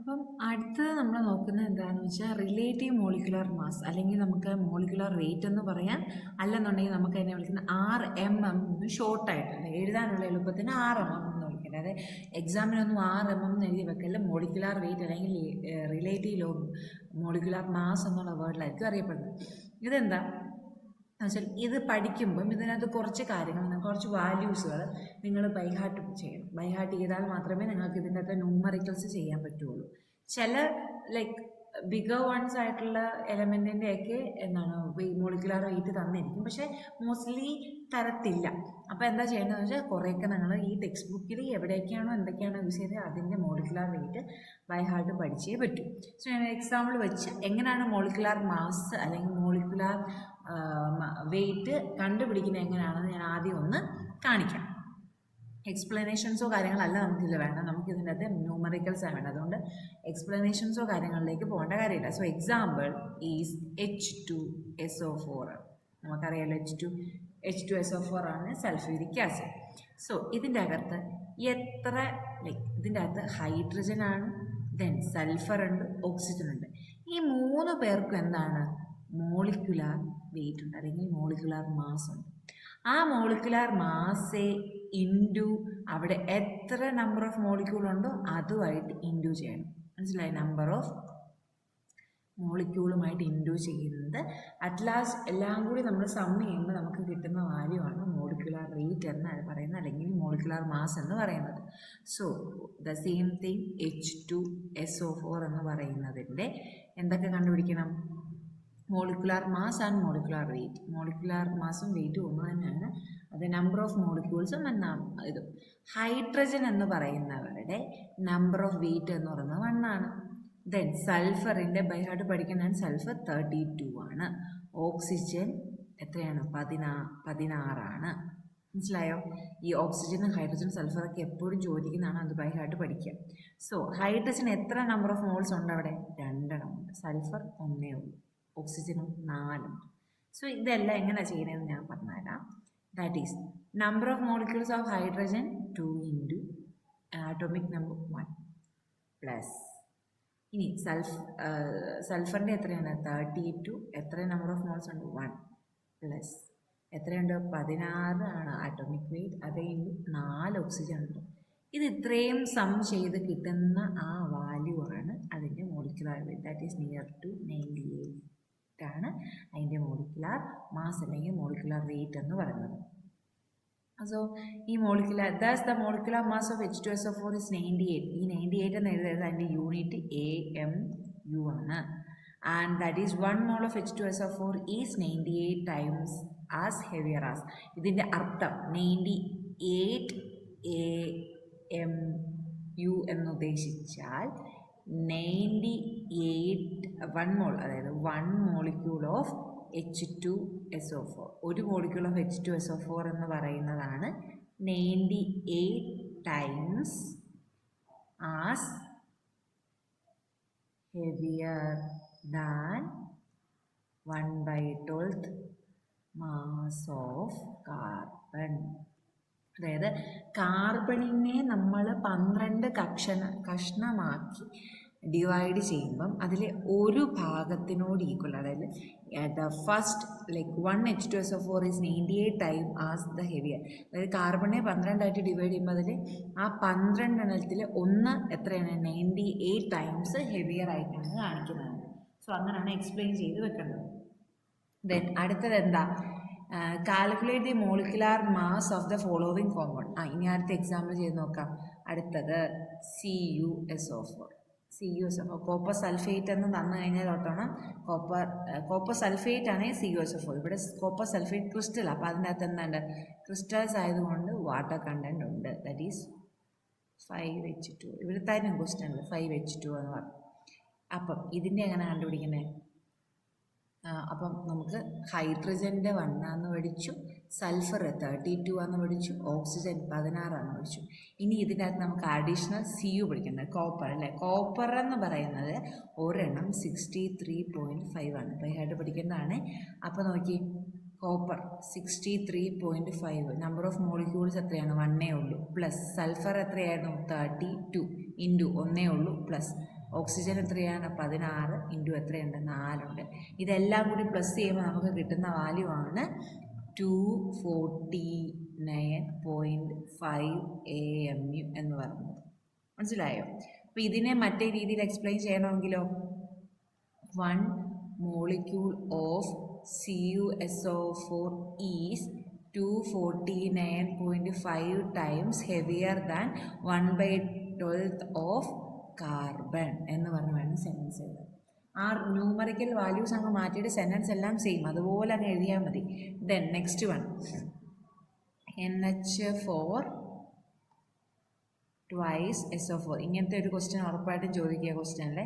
അപ്പം അടുത്തത് നമ്മൾ നോക്കുന്നത് എന്താണെന്ന് വെച്ചാൽ റിലേറ്റീവ് മോളിക്കുലർ മാസ്, അല്ലെങ്കിൽ നമുക്ക് മോളിക്കുലർ വെയിറ്റ് എന്ന് പറയാം. അല്ലെന്നുണ്ടെങ്കിൽ നമുക്ക് അതിനെ വിളിക്കുന്ന RMM ഷോർട്ടായിട്ട് എഴുതാനുള്ള എളുപ്പത്തിന് RMM എന്ന് വിളിക്കുന്നത്. അതായത് എക്സാമിനൊന്നും RMM എന്ന് എഴുതി വെക്കല്ല, മോളിക്കുലർ വെയിറ്റ് അല്ലെങ്കിൽ റിലേറ്റീവ് മോളിക്കുലർ മാസ് എന്നുള്ള വേർഡിലായിരിക്കും അറിയപ്പെടുന്നത്. ഇതെന്താ എന്നുവെച്ചാൽ ഇത് പഠിക്കുമ്പം ഇതിനകത്ത് കുറച്ച് കാര്യങ്ങൾ, കുറച്ച് വാല്യൂസുകൾ നിങ്ങൾ ബൈഹാർട്ട് ചെയ്യണം. ബൈഹാർട്ട് ചെയ്താൽ മാത്രമേ നിങ്ങൾക്ക് ഇതിൻ്റെ അകത്ത് ന്യൂമറിക്കൽസ് ചെയ്യാൻ പറ്റുള്ളൂ. ചില ലൈക്ക് ബിഗർ വൺസ് ആയിട്ടുള്ള എലമെൻറ്റിൻ്റെയൊക്കെ മോളിക്കുലർ വെയിറ്റ് തന്നിരിക്കും, പക്ഷേ മോസ്റ്റ്ലി തരത്തില്ല. അപ്പോൾ എന്താ ചെയ്യേണ്ടതെന്ന് വെച്ചാൽ കുറേയൊക്കെ നിങ്ങൾ ഈ ടെക്സ്റ്റ് ബുക്കിൽ എവിടെയൊക്കെയാണോ എന്തൊക്കെയാണോ യൂസ് ചെയ്തത് അതിൻ്റെ മോളിക്കുലർ വെയിറ്റ് ബൈഹാർട്ട് പഠിച്ചേ പറ്റും. സോ ഞാൻ എക്സാമ്പിൾ വെച്ച് എങ്ങനെയാണ് മോളിക്കുലർ മാസ് അല്ലെങ്കിൽ മോളിക്കുലർ വെയിറ്റ് കണ്ടുപിടിക്കുന്നത് എങ്ങനെയാണെന്ന് ഞാൻ ആദ്യം ഒന്ന് കാണിക്കാം. എക്സ്പ്ലനേഷൻസോ കാര്യങ്ങളല്ല നമുക്കിതിൽ വേണ്ട, നമുക്കിതിൻ്റെ അകത്ത് ന്യൂമറിക്കൽസാണ് വേണ്ടത്. അതുകൊണ്ട് എക്സ്പ്ലനേഷൻസോ കാര്യങ്ങളിലേക്ക് പോകേണ്ട കാര്യമില്ല. So example is H2SO4. നമുക്കറിയാമല്ലോ H2SO4 ആണ് സൾഫ്യൂരിക് ആസിഡ്. സോ ഇതിൻ്റെ അകത്ത് എത്ര ഇതിൻ്റെ അകത്ത് ഹൈഡ്രജൻ ആണ്, ദെൻ സൾഫർ ഉണ്ട്, ഓക്സിജൻ ഉണ്ട്. ഈ മൂന്ന് പേർക്കും എന്താണ് മോളിക്കുലാർ വെയിറ്റ് ഉണ്ട്, അല്ലെങ്കിൽ മോളിക്കുലാർ മാസ് ഉണ്ട്. ആ മോളിക്കുലാർ മാസ് ഇൻറ്റു അവിടെ എത്ര നമ്പർ ഓഫ് മോളിക്യൂൾ ഉണ്ടോ അതുമായിട്ട് ഇൻറ്റു ചെയ്യണം. മനസ്സിലായി? നമ്പർ ഓഫ് മോളിക്യൂളുമായിട്ട് ഇൻറ്റു ചെയ്യുന്നത് അറ്റ് ലാസ്റ്റ് എല്ലാം കൂടി നമ്മൾ സം ചെയ്യുമ്പോൾ നമുക്ക് കിട്ടുന്ന വാല്യൂ ആണ് മോളിക്കുലാർ വെയിറ്റ് എന്ന് പറയുന്നത്, അല്ലെങ്കിൽ മോളിക്കുലാർ മാസ് എന്ന് പറയുന്നത്. So the same thing H2SO4 എന്ന് പറയുന്നതിൻ്റെ എന്തൊക്കെ കണ്ടുപിടിക്കണം? Molecular mass and molecular weight. Molecular മാസും വെയിറ്റും ഒന്ന് തന്നെയാണ്, അത് നമ്പർ ഓഫ് മോളിക്യൂൾസും ഇതും. ഹൈഡ്രജൻ എന്ന് പറയുന്നവരുടെ നമ്പർ ഓഫ് വെയിറ്റ് എന്ന് പറയുന്നത് 1 ആണ്. ദെൻ സൾഫറിൻ്റെ ബൈഹാർട്ട് പഠിക്കുന്നതാണ്, സൾഫർ 32 ആണ്. ഓക്സിജൻ എത്രയാണ്? 16 ആണ്. മനസ്സിലായോ? ഈ ഓക്സിജനും ഹൈഡ്രജൻ സൾഫറൊക്കെ എപ്പോഴും ചോദിക്കുന്നതാണ്, അത് ബൈഹാർട്ട് പഠിക്കുക. സോ ഹൈഡ്രജൻ എത്ര നമ്പർ ഓഫ് മോൾസ് ഉണ്ട്? അവിടെ 2 ഉണ്ട്. സൾഫർ 1 ഉള്ളൂ, ഓക്സിജനും 4. സോ ഇതെല്ലാം എങ്ങനെയാണ് ചെയ്യുന്നതെന്ന് ഞാൻ പറഞ്ഞുതരാം. That is number of molecules of hydrogen 2 into atomic number 1 plus ഇനി സൾഫറിൻ്റെ എത്രയാണ്? 32. എത്ര നമ്പർ ഓഫ് മോൾസ് ഉണ്ട്? 1 പ്ലസ് എത്രയുണ്ട്? 16 ആണ് ആറ്റോമിക് വെയിറ്റ്. അത് ഇൻറ്റു 4 ഓക്സിജൻ ഉണ്ട്. ഇത് ഇത്രയും സം ചെയ്ത് കിട്ടുന്ന ആ വാല്യൂ ആണ് അതിൻ്റെ molecular weight. That is near to 98 ആണ് അതിൻ്റെ മോളിക്കുലാർ മാസ് അല്ലെങ്കിൽ മോളിക്കുലാർ വെയിറ്റ് എന്ന് പറയുന്നത്. സോ ഈ molecular the molecular mass of H2SO4 is 98. ഈ 98 എന്ന് എഴുതുന്നത് അതിൻ്റെ യൂണിറ്റ് AMU ആണ്. And that is 1 mole of H2SO4 is 98 times as heavier as. ഇതിൻ്റെ അർത്ഥം 98 AMU എന്ന് ഉദ്ദേശിച്ചാൽ 1 മോൾ, അതായത് 1 മോളിക്യൂൾ ഓഫ് H2SO4. ഒരു മോളിക്യൂൾ ഓഫ് H2SO4 എന്ന് പറയുന്നതാണ് 98 times as heavier than 1/12 mass of carbon. അതായത് കാർബണിനെ നമ്മൾ 12 കഷ്ണമാക്കി ഡിവൈഡ് ചെയ്യുമ്പം അതിൽ ഒരു ഭാഗത്തിനോട് ഈക്വൽ, അതായത് the first 1 H2SO4 is 98 time as the heavier. അതായത് കാർബണിനെ 12 ആയിട്ട് ഡിവൈഡ് ചെയ്യുമ്പോൾ അതിൽ ആ 12 എണ്ണത്തിൽ 1 എത്രയാണ്? 98 ടൈംസ് ഹെവിയർ ആയിട്ടാണ് കാണിക്കുന്നത്. സോ അങ്ങനെയാണ് എക്സ്പ്ലെയിൻ ചെയ്ത് വെക്കേണ്ടത്. ദെൻ അടുത്തത് എന്താ? Calculate the molecular mass of the following compound. ഇനി അടുത്ത എക്സാമ്പിൾ ചെയ്ത് നോക്കാം. അടുത്തത് CuSO4. കോപ്പർ സൾഫേറ്റ് എന്ന് തന്നു കഴിഞ്ഞാൽ തൊട്ടണം കോപ്പർ സൾഫേറ്റ് ആണ് CuSO4. ഇവിടെ കോപ്പർ സൾഫേറ്റ് ക്രിസ്റ്റൽ, അപ്പോൾ അതിൻ്റെ അകത്ത് എന്തുണ്ട്? ക്രിസ്റ്റൽസ് ആയതുകൊണ്ട് വാട്ടർ കണ്ടൻറ് ഉണ്ട്. That is 5H2. ഇവിടെ തരും ക്വസ്റ്റ്യനിൽ 5H2 എന്ന് പറഞ്ഞു. അപ്പം ഇതിൻ്റെ എങ്ങനെ കണ്ടുപിടിക്കുന്നത്? അപ്പം നമുക്ക് ഹൈഡ്രജൻ്റെ 1 ആണെന്ന് പഠിച്ചു, സൾഫർ 32 ആണെന്ന് പഠിച്ചു, ഓക്സിജൻ 16 ആണെന്ന് പഠിച്ചു. ഇനി ഇതിൻ്റെ അകത്ത് നമുക്ക് അഡീഷണൽ Cu പഠിക്കുന്നത് കോപ്പർ അല്ലേ. കോപ്പർ എന്ന് പറയുന്നത് ഒരെണ്ണം 63.5 ആണ്. ബൈഹാർട്ട് പഠിക്കേണ്ടതാണ്. അപ്പോൾ നോക്കി, കോപ്പർ 63.5, നമ്പർ ഓഫ് മോളിക്യൂൾസ് എത്രയാണ്? 1 ഉള്ളൂ, പ്ലസ് സൾഫർ എത്രയായിരുന്നു? 32 ഇൻറ്റു 1 ഉള്ളൂ, പ്ലസ് ഓക്സിജൻ എത്രയാണ് 16 ഇൻറ്റു എത്രയുണ്ട് 4 ഉണ്ട്. ഇതെല്ലാം കൂടി പ്ലസ് ചെയ്യുമ്പോൾ നമുക്ക് കിട്ടുന്ന വാല്യൂ ആണ് 249.5 AMU എന്ന് പറയുന്നത്. മനസ്സിലായോ? അപ്പോൾ ഇതിനെ മറ്റേ രീതിയിൽ explain ചെയ്യണമെങ്കിലോ 1 molecule of CuSO4 is 249.5 times heavier than 1/12 of carbon എന്ന് പറഞ്ഞ് വേണം സെൻറ്റൻസ് എഴുതാൻ. ആ ന്യൂമറിക്കൽ വാല്യൂസ് അങ്ങ് മാറ്റിയിട്ട് സെൻറ്റൻസ് എല്ലാം സെയിം അതുപോലെ അങ്ങ് എഴുതിയാൽ മതി. Then next one NH4 twice SO4. ഇങ്ങനത്തെ ഒരു ക്വസ്റ്റ്യൻ ഉറപ്പായിട്ടും ചോദിക്കുക ക്വസ്റ്റ്യനിലെ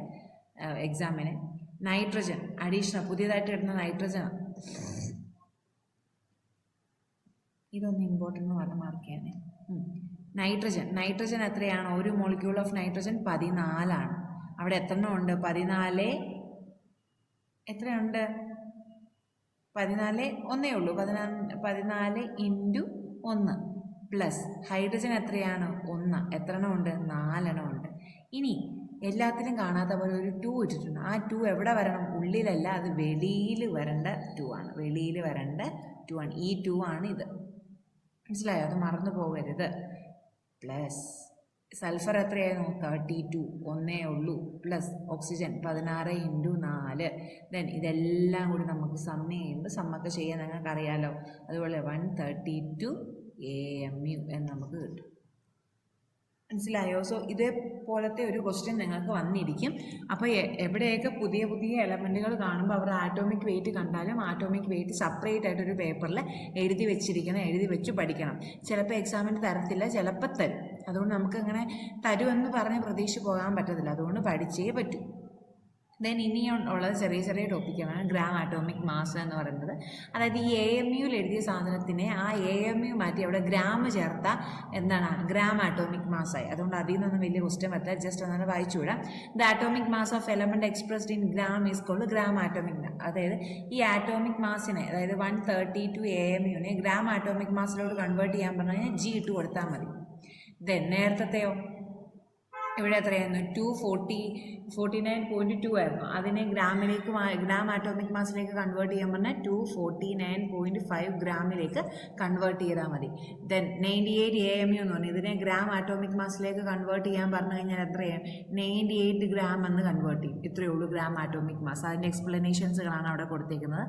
എക്സാമിന്. നൈട്രജൻ അഡീഷണൽ പുതിയതായിട്ട് ഇടുന്ന നൈട്രജനാണ്. ഇതൊന്ന് ഇമ്പോർട്ടൻ്റ് എന്ന് പറഞ്ഞ് മാർക്ക് ചെയ്യാനേ. നൈട്രജൻ എത്രയാണ്? ഒരു മോളിക്യൂൾ ഓഫ് നൈട്രജൻ 14 ആണ്. അവിടെ എത്ര ഉണ്ട്? 14 എത്രയുണ്ട്? 14 ഒന്നേ ഉള്ളൂ. 14 ഇൻറ്റു 1 പ്ലസ് ഹൈഡ്രജൻ എത്രയാണ്? 1. എത്ര എണ്ണം ഉണ്ട്? 4 എണ്ണം ഉണ്ട്. ഇനി എല്ലാത്തിനും കാണാത്ത പോലെ ഒരു 2 ഇട്ടിട്ടുണ്ട്. ആ 2 എവിടെ വരണം? ഉള്ളിലല്ല, അത് വെളിയിൽ വരേണ്ട 2 ആണ്. വെളിയിൽ വരേണ്ട 2 ആണ്. ഈ 2 ആണ് ഇത്. മനസ്സിലായോ? അത് മറന്നു പോകരുത്. പ്ലസ് സൾഫർ എത്രയായിരുന്നു? 32 ഒന്നേ ഉള്ളൂ. Plus oxygen 16 into 4. ദെൻ ഇതെല്ലാം കൂടി നമുക്ക് സമ്മ് ചെയ്യുമ്പോൾ സമ്മൊക്കെ ചെയ്യാൻ നിങ്ങൾക്ക് അറിയാമല്ലോ. അതുപോലെ 132 AMU എന്ന് നമുക്ക് കിട്ടും. മനസ്സിലായോ? സോ ഇതേപോലത്തെ ഒരു ക്വസ്റ്റ്യൻ നിങ്ങൾക്ക് വന്നിരിക്കും. അപ്പോൾ എവിടെയൊക്കെ പുതിയ പുതിയ എലമെൻറ്റുകൾ കാണുമ്പോൾ അവർ ആറ്റോമിക് വെയിറ്റ് കണ്ടാലും ആറ്റോമിക് വെയിറ്റ് സെപ്പറേറ്റ് ആയിട്ടൊരു പേപ്പറിൽ എഴുതി വെച്ച് പഠിക്കണം. ചിലപ്പോൾ എക്സാമിന് തരത്തില്ല, ചിലപ്പോൾ തരും. അതുകൊണ്ട് നമുക്കങ്ങനെ തരുമെന്ന് പറഞ്ഞ് പ്രതീക്ഷ പോകാൻ പറ്റത്തില്ല. അതുകൊണ്ട് പഠിച്ചേ പറ്റൂ. ദെൻ ഇനി ഉള്ളത് ചെറിയ ചെറിയ ടോപ്പിക്കാണ്. ഗ്രാം ആറ്റോമിക് മാസ് എന്ന് പറയുന്നത്. അതായത് ഈ AMUയിൽ എഴുതിയ സാധനത്തിനെ ആ AMU മാറ്റി അവിടെ ഗ്രാം ചേർത്ത എന്താണ്? ഗ്രാം ആറ്റോമിക് മാസ്സായി. അതുകൊണ്ട് അതിൽ നിന്നൊന്നും വലിയ ക്വസ്റ്റ്യൻ പറ്റാ. ജസ്റ്റ് ഒന്നാണ് വായിച്ചു വിടാം. The atomic mass of element expressed in gram is called gram atomic. അതായത് ഈ ആറ്റോമിക് മാസിനെ, അതായത് 132 AMUനെ ഗ്രാം ആറ്റോമിക് മാസിലോട്ട് കൺവേർട്ട് ചെയ്യാൻ പറഞ്ഞു കഴിഞ്ഞാൽ G ഇട്ട് കൊടുത്താൽ മതി. ദെൻ നേരത്തെയോ ഇവിടെ എത്രയായിരുന്നു? 249.2 ആയിരുന്നു. അതിനെ ഗ്രാം ആറ്റോമിക് മാസിലേക്ക് കൺവേർട്ട് ചെയ്യാൻ പറഞ്ഞാൽ 249.5 ഗ്രാമിലേക്ക് കൺവേർട്ട് ചെയ്താൽ മതി. ദെൻ 98 AMU എന്ന് പറഞ്ഞു. ഇതിനെ ഗ്രാം ആറ്റോമിക് മാസിലേക്ക് കൺവേർട്ട് ചെയ്യാൻ പറഞ്ഞു കഴിഞ്ഞാൽ എത്രയാണ്? 98 ഗ്രാം എന്ന് കൺവേർട്ട് ചെയ്യും. ഇത്രയേ ഉള്ളൂ ഗ്രാം ആറ്റോമിക് മാസ്. അതിൻ്റെ എക്സ്പ്ലനേഷൻസുകളാണ് അവിടെ കൊടുത്തേക്കുന്നത്.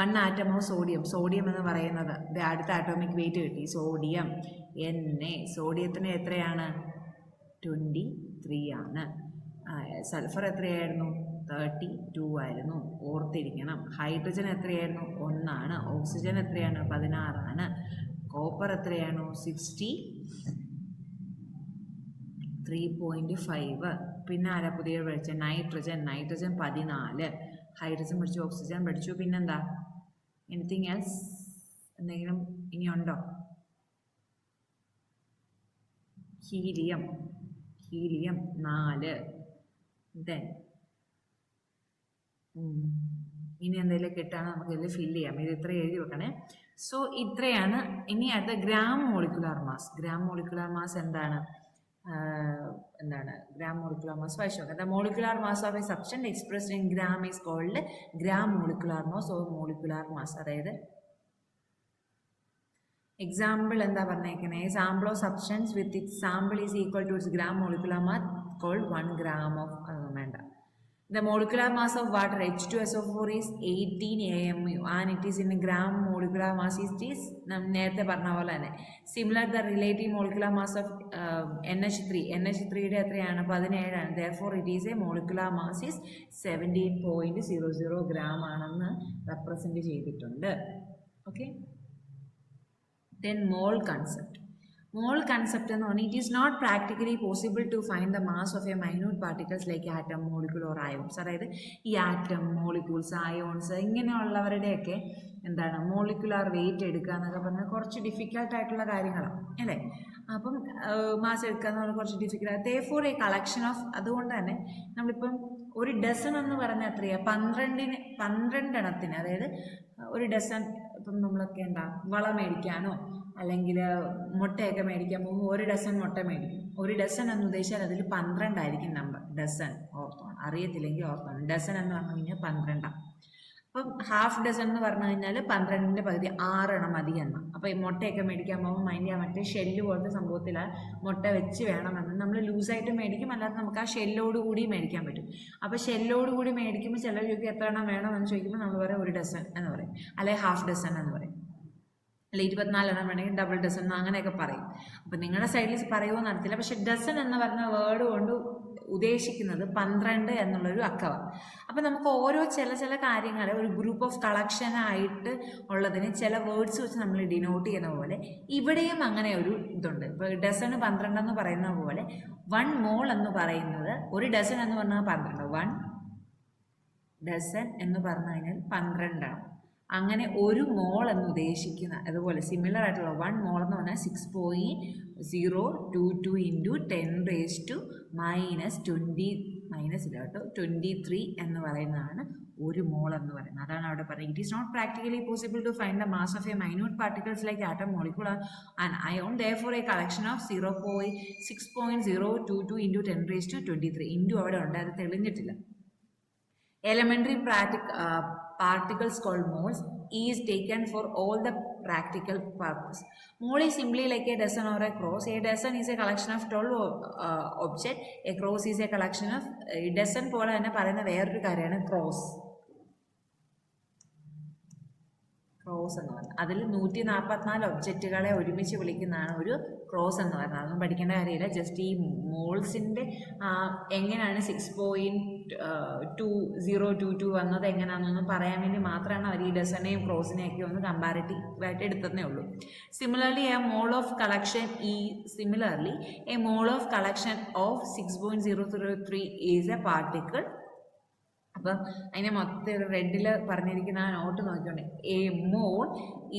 1 ആറ്റം ഓഫ് സോഡിയം എന്ന് പറയുന്നത് അടുത്ത ആറ്റോമിക് വെയിറ്റ് കിട്ടി. Sodium Na. സോഡിയത്തിന് എത്രയാണ്? 23 ആണ്. സൾഫർ എത്രയായിരുന്നു? 32 ആയിരുന്നു. ഓർത്തിരിക്കണം. ഹൈഡ്രജൻ എത്രയായിരുന്നു? 1 ആണ്. ഓക്സിജൻ എത്രയാണ്? 16 ആണ്. കോപ്പർ എത്രയാണ്? 63.5. പിന്നെ ആരാ പുതിയ പഠിച്ച? നൈട്രജൻ 14. ഹൈഡ്രജൻ പഠിച്ചു, ഓക്സിജൻ പഠിച്ചു. പിന്നെന്താ? Anything else? എന്തെങ്കിലും ഇനിയുണ്ടോ? ഹീലിയം 4. ദെൻ ഇനി എന്തെങ്കിലും കിട്ടാണ് നമുക്ക് ഇതിൽ ഫില്ല് ചെയ്യാം. ഇത് ഇത്ര എഴുതി വെക്കണേ. സോ ഇത്രയാണ്. ഇനി അടുത്ത gram molecular mass. Gram molecular mass എന്താണ്? ഗ്രാം മോളിക്കുലാർ മാസ് വായിച്ചു നോക്കാം. The molecular mass of a substance expressed in gram is called gram molecular mass or molecular mass. അതായത് എക്സാമ്പിൾ എന്താ പറഞ്ഞേക്കുന്നത്? Sample of substance with its sample is equal to its gram molecular mass called 1 gram of വേണ്ട. The molecular mass of water H2SO4 is 18 AMU and it is in gram molecular mass is നേരത്തെ പറഞ്ഞ പോലെ തന്നെ. Similar the relative molecular mass of NH3യുടെ എത്രയാണ്? 17 ആണ്. Therefore it is a molecular mass is 17.00 gram ആണെന്ന് represent ചെയ്തിട്ടുണ്ട്. Okay. Then mole concept. Mole concept എന്ന് പറഞ്ഞാൽ it is not practically possible to find the mass of a minute particles like atom, molecule or ions. അതായത് ഈ atom, molecules, ions ഇങ്ങനെയുള്ളവരുടെയൊക്കെ molecular weight എടുക്കുക എന്നൊക്കെ പറഞ്ഞാൽ കുറച്ച് ഡിഫിക്കൽട്ടായിട്ടുള്ള കാര്യങ്ങളാണ് അല്ലേ. അപ്പം മാസ് എടുക്കുക എന്ന് പറഞ്ഞാൽ കുറച്ച് difficult. therefore a collection of, അതുകൊണ്ട് തന്നെ നമ്മളിപ്പം ഒരു ഡസൺ എന്ന് പറഞ്ഞാൽ എത്രയാണ്? 12 എണ്ണത്തിന്. അതായത് ഒരു ഡസൺ ഇപ്പം നമ്മളൊക്കെ വള മേടിക്കാനോ അല്ലെങ്കിൽ മുട്ടയൊക്കെ മേടിക്കാൻ പോകുമ്പോൾ 1 ഡസൻ മുട്ട മേടിക്കും. 1 ഡസൻ എന്ന് ഉദ്ദേശിച്ചാൽ അതിൽ 12 ആയിരിക്കും നമ്പർ. ഡസൻ ഓർത്തോണം, അറിയത്തില്ലെങ്കിൽ ഓർത്തോണം. ഡസൻ എന്ന് പറഞ്ഞു കഴിഞ്ഞാൽ 12. അപ്പം ഹാഫ് ഡസൺ എന്ന് പറഞ്ഞു കഴിഞ്ഞാൽ 12ന്റെ പകുതി 6 എണ്ണം മതി എണ്ണം. അപ്പോൾ ഈ മുട്ടയൊക്കെ മേടിക്കാൻ പോകുമ്പോൾ മൈൻഡ് ചെയ്യാൻ മറ്റേ ഷെല്ല് പോലത്തെ സംഭവത്തിൽ മുട്ട വെച്ച് വേണമെന്ന് നമ്മൾ ലൂസായിട്ട് മേടിക്കും, അല്ലാതെ നമുക്ക് ആ ഷെല്ലോട് കൂടി മേടിക്കാൻ പറ്റും. അപ്പോൾ ഷെല്ലോട് കൂടി മേടിക്കുമ്പോൾ ചിലർ ചോദിക്കും എത്ര എണ്ണം വേണമെന്ന് ചോദിക്കുമ്പോൾ നമ്മൾ പറയും 1 ഡസൺ എന്ന് പറയും, അല്ലെങ്കിൽ ഹാഫ് ഡസൺ എന്ന് പറയും, അല്ല 24 എണ്ണം വേണമെങ്കിൽ ഡബിൾ ഡസൺ അങ്ങനെയൊക്കെ പറയും. അപ്പം നിങ്ങളുടെ സൈഡിൽ പറയുമോ നടത്തില്ല. പക്ഷെ ഡസൺ എന്ന് പറഞ്ഞ വേർഡ് കൊണ്ട് ഉദ്ദേശിക്കുന്നത് 12 എന്നുള്ളൊരു അക്കമാണ്. അപ്പം നമുക്ക് ഓരോ ചില കാര്യങ്ങൾ ഒരു ഗ്രൂപ്പ് ഓഫ് കളക്ഷനായിട്ട് ഉള്ളതിന് ചില വേർഡ്സ് വെച്ച് നമ്മൾ ഡിനോട്ട് ചെയ്യുന്ന പോലെ ഇവിടെയും അങ്ങനെ ഒരു ഇതുണ്ട്. ഇപ്പോൾ ഡസൺ 12 എന്ന് പറയുന്ന പോലെ 1 മോൾ എന്ന് പറയുന്നത്, 1 ഡസൺ എന്ന് പറഞ്ഞാൽ 12, 1 ഡസൺ എന്ന് പറഞ്ഞു കഴിഞ്ഞാൽ 12 ആണ്. അങ്ങനെ 1 മോൾ എന്ന് ഉദ്ദേശിക്കുന്ന അതുപോലെ സിമിലർ ആയിട്ടുള്ള 1 മോൾ എന്ന് പറഞ്ഞാൽ 6.022 ഇൻറ്റു 10⁻⁻23 എന്ന് പറയുന്നതാണ് 1 മോൾ എന്ന് പറയുന്നത്. അതാണ് അവിടെ പറയുന്നത്. It is not practically possible to find the mass of a minute particles like atom, molecule and ion. Therefore a collection of 6.022 into 10⁻23 into അവിടെ ഉണ്ട്, അത് തെളിഞ്ഞിട്ടില്ല. Elementary particles called moles is taken for all the practical purpose. Mole is simply like a dozen or a cross. A dozen is a collection of 12 objects. A cross is a collection of dozen പോലെ തന്നെ പറയുന്ന വേറൊരു കാര്യമാണ് cross. Cross എന്ന് പറഞ്ഞാൽ അതിൽ 144 ഒബ്ജക്റ്റുകളെ ഒരുമിച്ച് വിളിക്കുന്നതാണ് ഒരു ക്രോസ് എന്ന് പറഞ്ഞാൽ. അതൊന്നും പഠിക്കേണ്ട കാര്യമില്ല. ജസ്റ്റ് ഈ മോൾസിൻ്റെ എങ്ങനെയാണ് 6.2022 വന്നത് എങ്ങനെയാണെന്നൊന്നും പറയാൻ വേണ്ടി മാത്രമാണ് അവർ ഈ ഡസനെയും ക്രോസിനെയൊക്കെ ഒന്ന് കമ്പാരിറ്റീവായിട്ട് എടുത്തതേ ഉള്ളൂ. Similarly a mole of collection of 6.003 is a particle. അപ്പം അതിനെ മൊത്തത്തിൽ റെഡിൽ പറഞ്ഞിരിക്കുന്ന ആ നോട്ട് നോക്കിക്കൊണ്ട്, a mole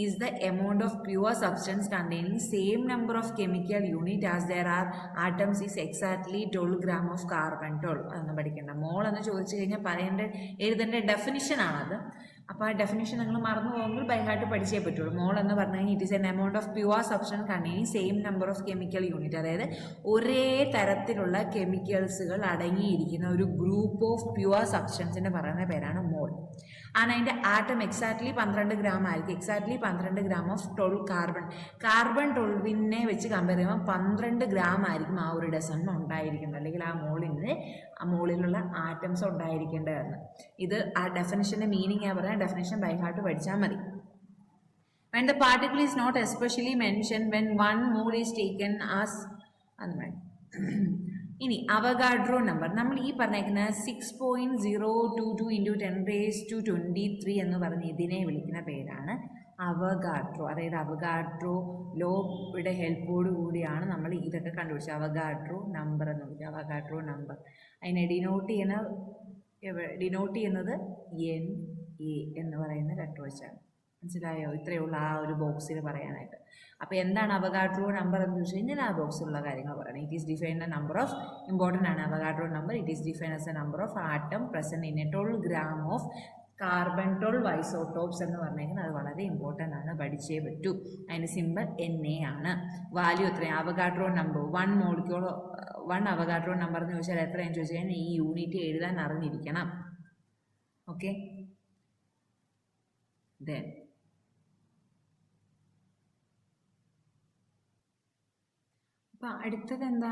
is the amount of pure substance containing same number of chemical unit as there are atoms is exactly 12 gram of carbon. 12 അതൊന്നും പഠിക്കേണ്ട. മോൾ എന്ന് ചോദിച്ചു കഴിഞ്ഞാൽ എഴുതേണ്ട ഡെഫിനിഷനാണത്. അപ്പോൾ ആ ഡെഫിനിഷൻ നിങ്ങൾ മറന്നു പോകുമ്പോൾ ബൈ ഹാർട്ട് പഠിച്ചേ പറ്റുള്ളൂ. മോൾ എന്ന് പറഞ്ഞു കഴിഞ്ഞാൽ it is N amount of pure substance containing same number of chemical unit, അതായത് ഒരേ തരത്തിലുള്ള കെമിക്കൽസുകൾ അടങ്ങിയിരിക്കുന്ന ഒരു ഗ്രൂപ്പ് ഓഫ് പ്യുവർ സബ്സ്റ്റൻസിൻ്റെ പറയുന്ന പേരാണ് മോൾ. ആൻഡ് അതിൻ്റെ ആറ്റം എക്സാക്ട്ലി 12 gram ആയിരിക്കും. എക്സാക്ട്ലി 12 gram ഓഫ് 12 കാർബൺ 12നെ വെച്ച് കമ്പയർ ചെയ്യുമ്പോൾ 12 gram ആയിരിക്കും ആ ഒരു ഡസണിന് ഉണ്ടായിരിക്കുന്നത്, അല്ലെങ്കിൽ ആ മോളിലുള്ള ആറ്റംസ് ഉണ്ടായിരിക്കേണ്ടതെന്ന്. ഇത് ആ ഡെഫിനിഷൻ്റെ മീനിങ് ഞാൻ പറയാം. ഡെഫിനിഷൻ ബൈ ഹാർട്ട് പഠിച്ചാൽ മതി. When the particle is not especially mentioned, when 1 mole is taken as ഇനി അവഗാഡ്രോ നമ്പർ നമ്മൾ ഈ പറഞ്ഞേക്കുന്ന 6.022 ഇൻറ്റു 10⁻23 എന്ന് പറഞ്ഞ് ഇതിനെ വിളിക്കുന്ന പേരാണ് അവഗാഡ്രോ. അതായത് അവഗാഡ്രോ ലോയുടെ ഹെൽപ്പോട് കൂടിയാണ് നമ്മൾ ഇതൊക്കെ കണ്ടുപിടിച്ചത്. അവഗാഡ്രോ നമ്പർ എന്ന് വിളിക്കുക. അവഗാഡ്രോ നമ്പർ അതിനെ ഡിനോട്ട് ചെയ്യുന്നത് NA എന്ന് പറയുന്ന ലെറ്റർ വെച്ചാണ്. മനസ്സിലായോ? ഇത്രയേ ഉള്ളൂ ആ ഒരു ബോക്സിൽ പറയാനായിട്ട്. അപ്പോൾ എന്താണ് അവഗാഡ്രോ നമ്പർ എന്ന് ചോദിച്ചു കഴിഞ്ഞാൽ ആ ബോക്സിലുള്ള കാര്യങ്ങൾ പറയണം. It is defined a number of, important ആണ് Avogadro number. It is defined as a number of atom present in a 12 gram of carbon 12 isotopes എന്ന് പറഞ്ഞിരിക്കുന്നത്. അത് വളരെ ഇമ്പോർട്ടൻ്റ് ആണ്, പഠിച്ചേ പറ്റൂ. അതിൻ്റെ സിമ്പിൾ NA ആണ്. വാല്യൂ എത്രയാണ്? അവഗാഡ്രോ നമ്പർ 1 അവഗാഡ്രോ നമ്പർ എന്ന് ചോദിച്ചാൽ എത്രയാണെന്ന് ചോദിച്ചു കഴിഞ്ഞാൽ ഈ യൂണിറ്റ് എഴുതാൻ അറിഞ്ഞിരിക്കണം. ഓക്കെ, ദെൻ അപ്പോൾ അടുത്തത് എന്താ?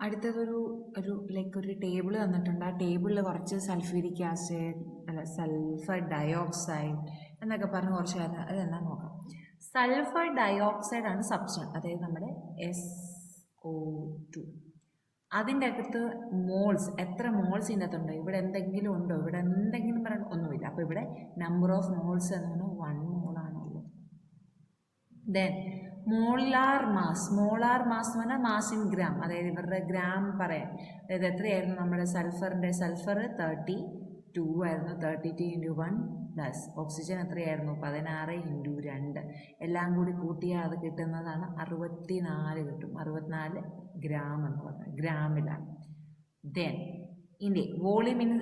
അടുത്തതൊരു ലൈക്ക് ഒരു ടേബിൾ തന്നിട്ടുണ്ട്. ആ ടേബിളിൽ കുറച്ച് സൾഫ്യൂരിക് ആസിഡ് സൾഫർ ഡയോക്സൈഡ് എന്നൊക്കെ പറഞ്ഞ് കുറച്ച് അതെന്താ നോക്കാം. സൾഫർ ഡയോക്സൈഡ് ആണ് സബ്സ്റ്റൻസ്, അതായത് നമ്മുടെ SO2. അതിൻ്റെ അകത്ത് മോൾസ്, എത്ര മോൾസ് ഇതിൻ്റെ അകത്തുണ്ടോ? ഇവിടെ എന്തെങ്കിലും ഉണ്ടോ? ഇവിടെ എന്തെങ്കിലും പറയാൻ ഒന്നുമില്ല. അപ്പോൾ ഇവിടെ നമ്പർ ഓഫ് മോൾസ് എന്ന് പറഞ്ഞാൽ 1 മോളാണുള്ളൂ. ദെൻ മോളാർ മാസ് എന്ന് പറഞ്ഞാൽ മാസ് ഇൻ ഗ്രാം, അതായത് ഇവരുടെ ഗ്രാം പറയാം. അതായത് എത്രയായിരുന്നു നമ്മുടെ സൾഫർ 32 ആയിരുന്നു. 32 ഇൻറ്റു 1 പ്ലസ് ഓക്സിജൻ എത്രയായിരുന്നു? 16 ഇൻറ്റു 2 എല്ലാം കൂടി കൂട്ടിയാൽ അത് കിട്ടുന്നതാണ് 64 കിട്ടും. 64 gram എന്ന് പറഞ്ഞാൽ ഗ്രാമിലാണ്. ദെൻ ഇനി വോളിയം ഇൻ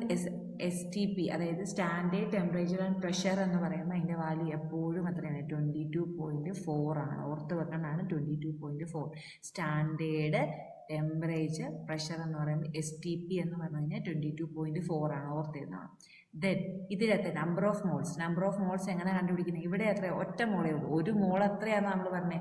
STP, അതായത് സ്റ്റാൻഡേർഡ് ടെമ്പറേച്ചർ ആൻഡ് പ്രഷർ എന്ന് പറയുമ്പോൾ അതിൻ്റെ വാല്യൂ എപ്പോഴും എത്രയാണ്? 22.4 ആണ്. ഓർത്ത് വെക്കേണ്ടതാണ് 22.4. സ്റ്റാൻഡേർഡ് ടെമ്പറേച്ചർ പ്രഷർ എന്ന് പറയുമ്പോൾ STP എന്ന് പറഞ്ഞു കഴിഞ്ഞാൽ 22.4 ആണ്. ഓർത്തിരുന്നതാണ്. ദെൻ ഇതിലത്തെ നമ്പർ ഓഫ് മോൾസ് എങ്ങനെ കണ്ടുപിടിക്കുന്നത്? ഇവിടെ എത്ര? ഒറ്റ മോളേ ഉള്ളൂ. ഒരു മോൾ എത്രയാണെന്ന് നമ്മൾ പറഞ്ഞേ?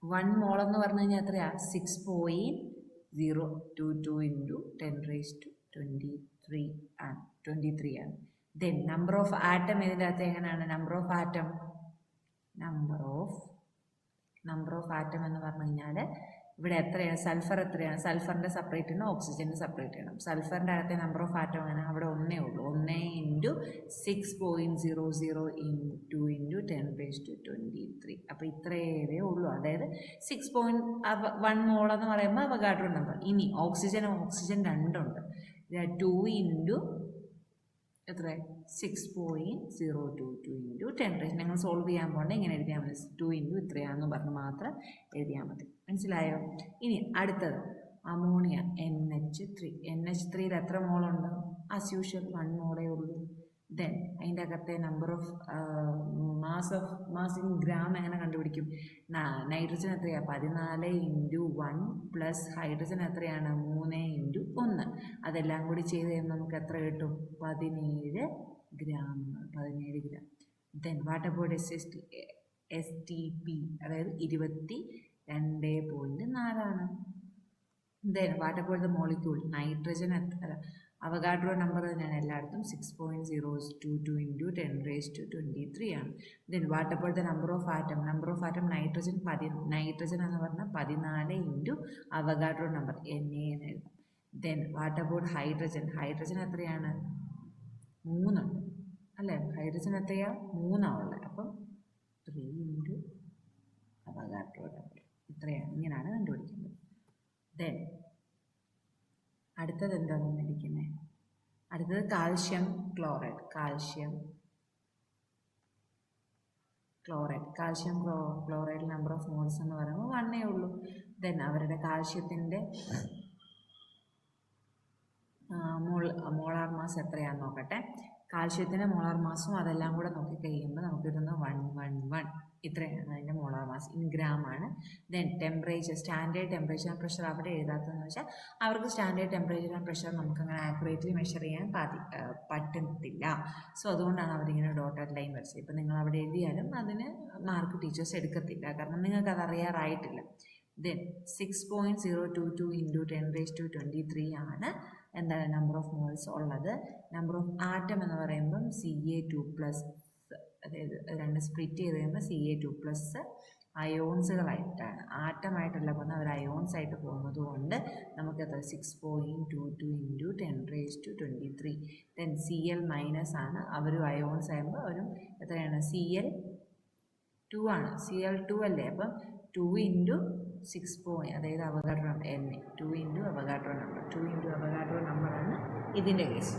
1 മോൾ എന്ന് പറഞ്ഞു കഴിഞ്ഞാൽ എത്രയാ? 6.022 ഇൻറ്റു 10⁻23 ആണ്. ദെൻ നമ്പർ ഓഫ് ആറ്റം ഇതിൻ്റെ അകത്ത് എങ്ങനെയാണ്? നമ്പർ ഓഫ് ആറ്റം എന്ന് പറഞ്ഞു കഴിഞ്ഞാൽ ഇവിടെ എത്രയാണ്? സൾഫർ എത്രയാണ്? സൾഫറിൻ്റെ സെപ്പറേറ്റ് ചെയ്യണം, ഓക്സിജൻ്റെ സെപ്പറേറ്റ് ചെയ്യണം. സൾഫറിൻ്റെ അകത്തെ നമ്പർ ഓഫ് ആറ്റം എങ്ങനെ? അവിടെ ഒന്നേ ഉള്ളൂ. 1 ഇൻറ്റു 6.00 ഇൻറ്റു 10⁻23. അപ്പോൾ ഇത്രയേ ഉള്ളൂ. അതായത് 6.1 മോൾ എന്ന് പറയുമ്പോൾ അവഗാഡ്രോ നമ്പർ. ഇനി ഓക്സിജൻ 2 ഉണ്ട്. 2 ഇൻറ്റു എത്ര? 6.022 ഇൻറ്റു 10. ഞങ്ങൾ സോൾവ് ചെയ്യാൻ പോകണ്ടേ ഇങ്ങനെ എഴുതിയാൽ മതി. 2 ഇൻറ്റു ഇത്രയാണെന്ന് പറഞ്ഞ് മാത്രം എഴുതിയാൽ മതി. മനസ്സിലായോ? ഇനി അടുത്തത് അമോണിയ NH3യിൽ എത്ര മോളുണ്ട്? ആസ് യൂഷ്വൽ 1 മോളേ ഉള്ളൂ. ദെൻ അതിൻ്റെ അകത്തെ number of mass in gram എങ്ങനെ കണ്ടുപിടിക്കും? നൈട്രജൻ എത്രയാണ്? 14 ഇൻറ്റു 1 പ്ലസ് ഹൈഡ്രജൻ എത്രയാണ്? 3 ഇൻറ്റു 1. അതെല്ലാം കൂടി ചെയ്ത് കഴിയുമ്പോൾ നമുക്ക് എത്ര കിട്ടും? 17 gram. Then what about STP? അതായത് 22.4 ആണ്. Then what about the molecule? Nitrogen എത്ര? അവഗാഡ്രോ നമ്പർ തന്നെയാണ് എല്ലായിടത്തും. 6.022 ഇൻറ്റു 10⁻23 ആണ്. Then what about the number of atom? Nitrogen എന്ന് പറഞ്ഞാൽ 14 ഇൻറ്റു അവഗാഡ്രോ നമ്പർ Na എന്ന് എഴുതാം. ദെൻ വാട്ട് അബൌട്ട് ഹൈഡ്രജൻ എത്രയാണ്? 3 ഉണ്ട് അല്ലേ? ഹൈഡ്രജൻ എത്രയാ? 3 ഉള്ളത്. അപ്പം 3 ഇൻറ്റു അവഗാഡ്രോ നമ്പർ. ഇത്രയാണ്. ഇങ്ങനെയാണ് കണ്ടുപിടിക്കുന്നത്. ദെൻ അടുത്തത് എന്താണ് തന്നിരിക്കുന്നത്? അടുത്തത് calcium chloride. Calcium chloride number of moles എന്ന് പറയുമ്പോൾ 1 ഉള്ളൂ. ദെൻ അവരുടെ കാൽഷ്യത്തിൻ്റെ മോളാർ മാസ് എത്രയാണെന്ന് നോക്കട്ടെ. കാൽഷ്യത്തിൻ്റെ മോളാർ മാസും അതെല്ലാം കൂടെ നോക്കിക്കഴിയുമ്പോൾ നമുക്ക് കിട്ടുന്ന 111 ഇത്രയാണ് അതിൻ്റെ മോളാർ മാസ്. ഇൻ ഗ്രാം ആണ്. Then temperature, standard temperature and pressure അവിടെ എഴുതാത്തതെന്ന് വെച്ചാൽ അവർക്ക് സ്റ്റാൻഡേർഡ് ടെമ്പറേച്ചർ ആൻഡ് പ്രഷർ നമുക്കങ്ങനെ ആക്യുറേറ്റ്ലി മെഷർ ചെയ്യാൻ പറ്റുന്നില്ല. സോ അതുകൊണ്ടാണ് അവരിങ്ങനെ ഡോട്ടഡ് ലൈൻ വരച്ചത്. ഇപ്പം നിങ്ങൾ അവിടെ എഴുതിയാലും അതിന് മാർക്ക് ടീച്ചേഴ്സ് എടുക്കത്തില്ല, കാരണം നിങ്ങൾക്ക് അത് അറിയാറായിട്ടില്ല. ദെൻ 6.022 ഇൻറ്റു 10⁻23 ആണ് എന്താണ് നമ്പർ ഓഫ് മോൾസ് ഉള്ളത്. നമ്പർ ഓഫ് ആറ്റം എന്ന് പറയുമ്പം Ca2+, അതായത് 2 സ്പ്ലിറ്റ് ചെയ്ത് കഴിയുമ്പോൾ Ca2+ അയോൺസുകളായിട്ടാണ്, ആറ്റമായിട്ടല്ല പോകുന്നത്, അവർ അയോൺസ് ആയിട്ട് പോകുന്നത് കൊണ്ട് നമുക്ക് എത്ര? 6.22 ഇൻറ്റു 10⁻23. ദെൻ Cl- ആണ്, അവരും അയോൺസ് ആകുമ്പോൾ അവരും എത്രയാണ്? Cl2 ആണ്. Cl2 അല്ലേ? അപ്പം 2 ഇൻറ്റു 6, അതായത് Avogadro number Na. 2 into Avogadro number. 2 into Avogadro നമ്പറാണ് ഇതിൻ്റെ കേസ്.